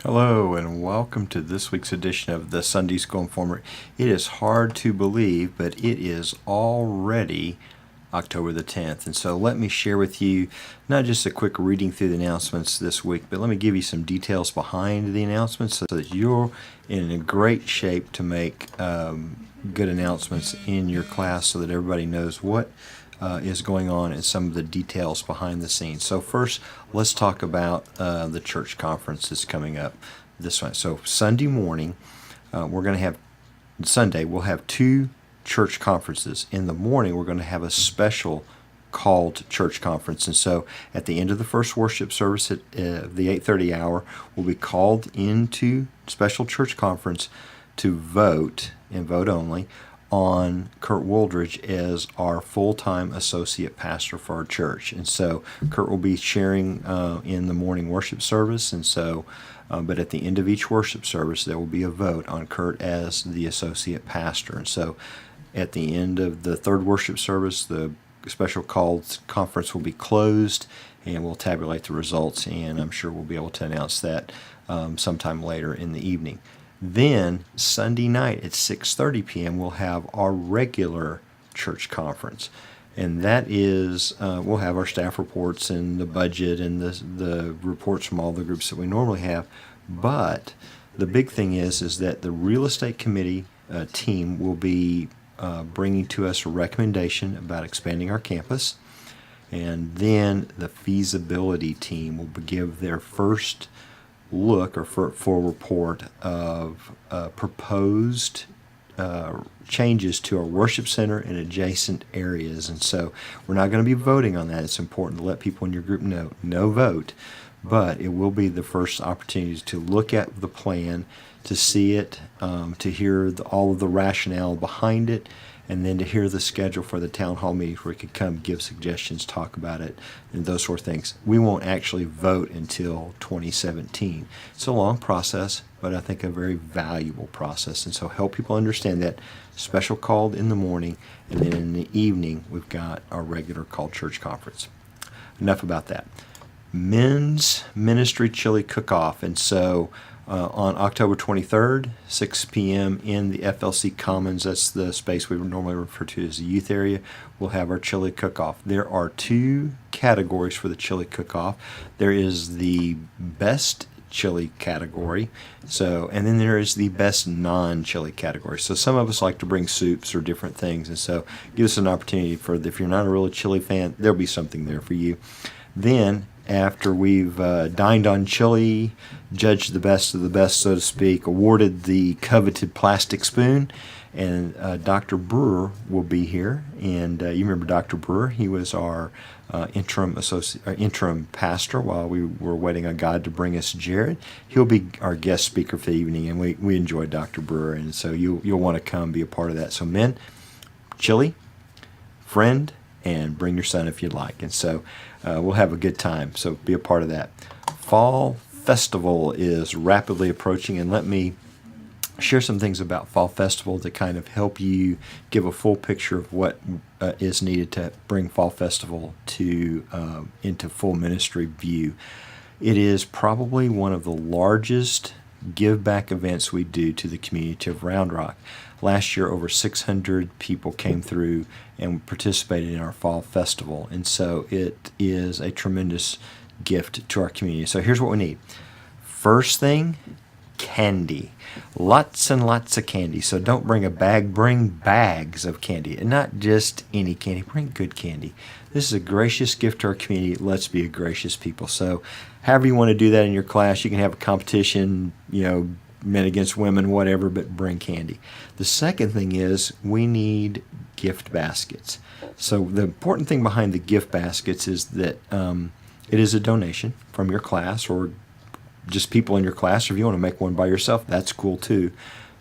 Hello and welcome to this week's edition of the Sunday School Informer. It is hard to believe, but it is already October the 10th. And so let me share with you not just a quick reading through the announcements this week, but let me give you some details behind the announcements so that you're in a great shape to make good announcements in your class so that everybody knows what is going on and some of the details behind the scenes. So first, let's talk about the church conference that's coming up this one. So Sunday morning, we'll have two church conferences. In the morning, we're going to have a special called church conference. And so at the end of the first worship service at the 8:30 hour, we'll be called into special church conference to vote, and vote only, on Kurt Wooldridge as our full-time associate pastor for our church. And so Kurt will be sharing in the morning worship service, and so but at the end of each worship service there will be a vote on Kurt as the associate pastor. And so at the end of the third worship service, the special called conference will be closed and we'll tabulate the results, and I'm sure we'll be able to announce that sometime later in the evening. Then Sunday night at 6:30 p.m. we'll have our regular church conference, and that is we'll have our staff reports and the budget and the reports from all the groups that we normally have. But the big thing is that the real estate committee team will be bringing to us a recommendation about expanding our campus, and then the feasibility team will give their first look or full report of proposed changes to our worship center and adjacent areas. And so we're not going to be voting on that. It's important to let people in your group know. No vote, but it will be the first opportunity to look at the plan, to see it, to hear all of the rationale behind it, and then to hear the schedule for the town hall meetings where we could come give suggestions, talk about it, and those sort of things. We won't actually vote until 2017. It's a long process, but I think a very valuable process. And so help people understand that special called in the morning, and then in the evening we've got our regular called church conference. Enough about that. Men's Ministry Chili Cook-Off. And so on October 23rd, 6 p.m. in the FLC Commons, that's the space we would normally refer to as the youth area, we'll have our chili cook-off. There are two categories for the chili cook-off. There is the best chili category, and then there is the best non-chili category. So some of us like to bring soups or different things, and so give us an opportunity if you're not a real chili fan, there'll be something there for you. Then after we've dined on chili, judged the best of the best, so to speak, awarded the coveted plastic spoon, and Dr. Brewer will be here. And you remember Dr. Brewer? He was our interim pastor while we were waiting on God to bring us Jared. He'll be our guest speaker for the evening, and we enjoyed Dr. Brewer, and so you'll want to come be a part of that. So men, chili, friend, and bring your son if you'd like. And so we'll have a good time, so be a part of that. Fall Festival is rapidly approaching, and let me share some things about Fall Festival to kind of help you give a full picture of what is needed to bring Fall Festival into full ministry view. It is probably one of the largest give back events we do to the community of Round Rock. Last year, over 600 people came through and participated in our Fall Festival, and so it is a tremendous gift to our community. So here's what we need. First thing, candy. Lots and lots of candy. So don't bring a bag, bring bags of candy, and not just any candy. Bring good candy. This is a gracious gift to our community. Let's be a gracious people. So however you want to do that in your class, you can have a competition, men against women, whatever, but bring candy. The second thing is we need gift baskets. So the important thing behind the gift baskets is that it is a donation from your class or just people in your class, or if you want to make one by yourself, that's cool too.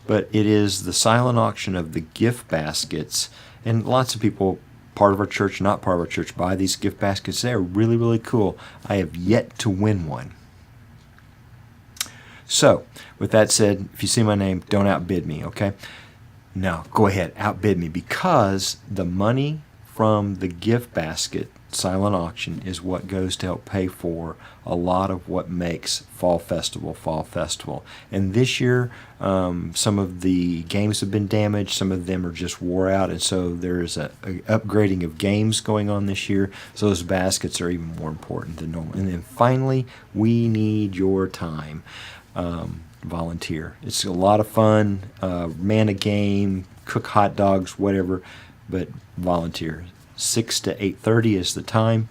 But it is the silent auction of the gift baskets, and lots of people, part of our church, not part of our church, buy these gift baskets. They are really, really cool. I have yet to win one. So, with that said, if you see my name, don't outbid me, okay? No, go ahead, outbid me, because the money from the gift basket silent auction is what goes to help pay for a lot of what makes Fall Festival. And this year, some of the games have been damaged, some of them are just wore out, and so there's a upgrading of games going on this year, so those baskets are even more important than normal. And then finally, we need your time. Volunteer. It's a lot of fun. Man a game, cook hot dogs, whatever, but volunteer. 6 to 8:30 is the time,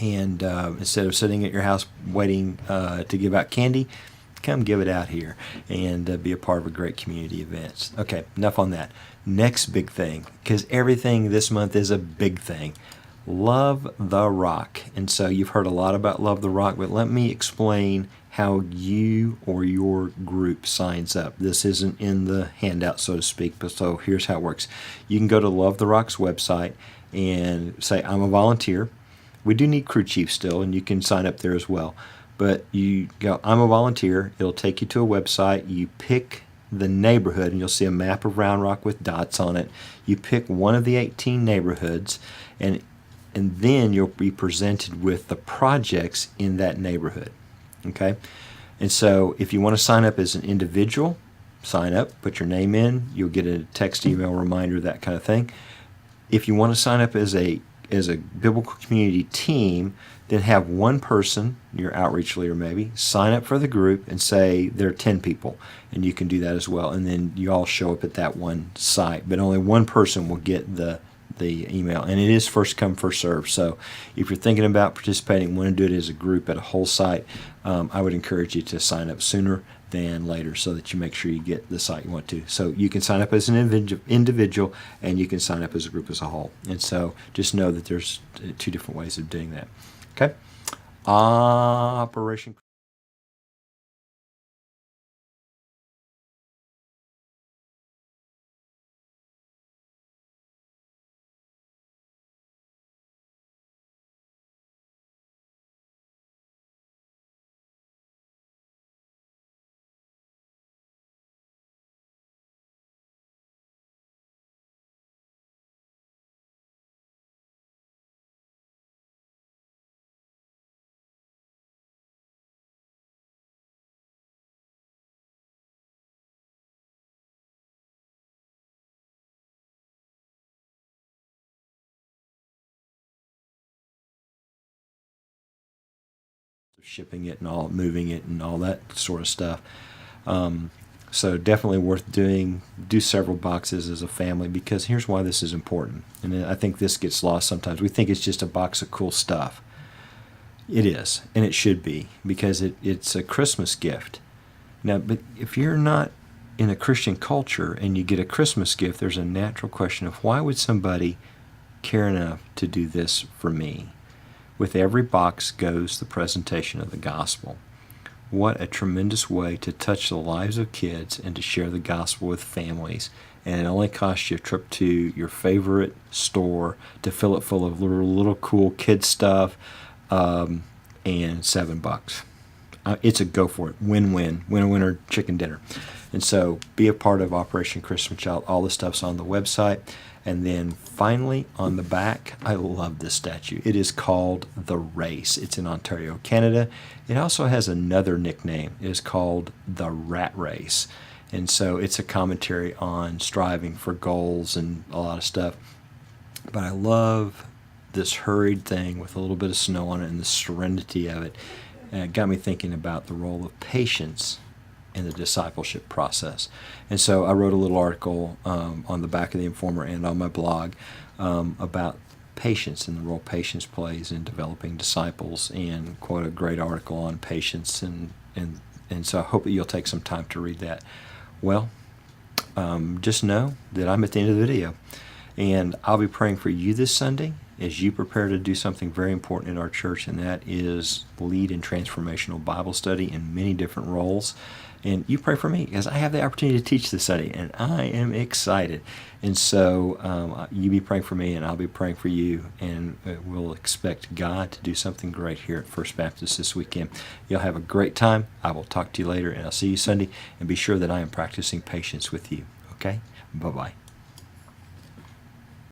and instead of sitting at your house waiting to give out candy, come give it out here and be a part of a great community event. Okay, enough on that. Next big thing, because everything this month is a big thing. Love the Rock. And so you've heard a lot about Love the Rock, but let me explain how you or your group signs up. This isn't in the handout, so to speak, but so here's how it works. You can go to Love the Rock's website and say, I'm a volunteer. We do need crew chief still, and you can sign up there as well. But you go, I'm a volunteer. It'll take you to a website. You pick the neighborhood, and you'll see a map of Round Rock with dots on it. You pick one of the 18 neighborhoods, and then you'll be presented with the projects in that neighborhood. Okay? And so if you want to sign up as an individual, sign up, put your name in. You'll get a text, email reminder, that kind of thing. If you want to sign up as a biblical community team, then have one person, your outreach leader maybe, sign up for the group and say there are 10 people, and you can do that as well. And then you all show up at that one site, but only one person will get the email, and it is first come first serve. So if you're thinking about participating, want to do it as a group at a whole site, I would encourage you to sign up sooner than later so that you make sure you get the site you want to. So you can sign up as an individual, and you can sign up as a group as a whole. And so just know that there's two different ways of doing that. Okay? Operation shipping it and all, moving it and all that sort of stuff. So definitely worth doing. Do several boxes as a family, because here's why this is important. And I think this gets lost sometimes. We think it's just a box of cool stuff. It is, and it should be, because it's a Christmas gift. Now, but if you're not in a Christian culture and you get a Christmas gift, there's a natural question of why would somebody care enough to do this for me? With every box goes the presentation of the gospel. What a tremendous way to touch the lives of kids and to share the gospel with families. And it only costs you a trip to your favorite store to fill it full of little cool kid stuff, and $7. It's a go for it. Win-win. Winner chicken dinner. And so be a part of Operation Christmas Child. All the stuff's on the website. And then finally, on the back, I love this statue. It is called The Race. It's in Ontario, Canada. It also has another nickname. It is called The Rat Race. And so it's a commentary on striving for goals and a lot of stuff. But I love this hurried thing with a little bit of snow on it and the serenity of it. And it got me thinking about the role of patience in the discipleship process. And so I wrote a little article on the back of the Informer and on my blog about patience and the role patience plays in developing disciples, and quote a great article on patience, and so I hope that you'll take some time to read that. Well, just know that I'm at the end of the video, and I'll be praying for you this Sunday as you prepare to do something very important in our church, and that is lead in transformational Bible study in many different roles. And you pray for me, because I have the opportunity to teach this study, and I am excited. And so you be praying for me, and I'll be praying for you, and we'll expect God to do something great here at First Baptist this weekend. You'll have a great time. I will talk to you later, and I'll see you Sunday. And be sure that I am practicing patience with you. Okay? Bye-bye.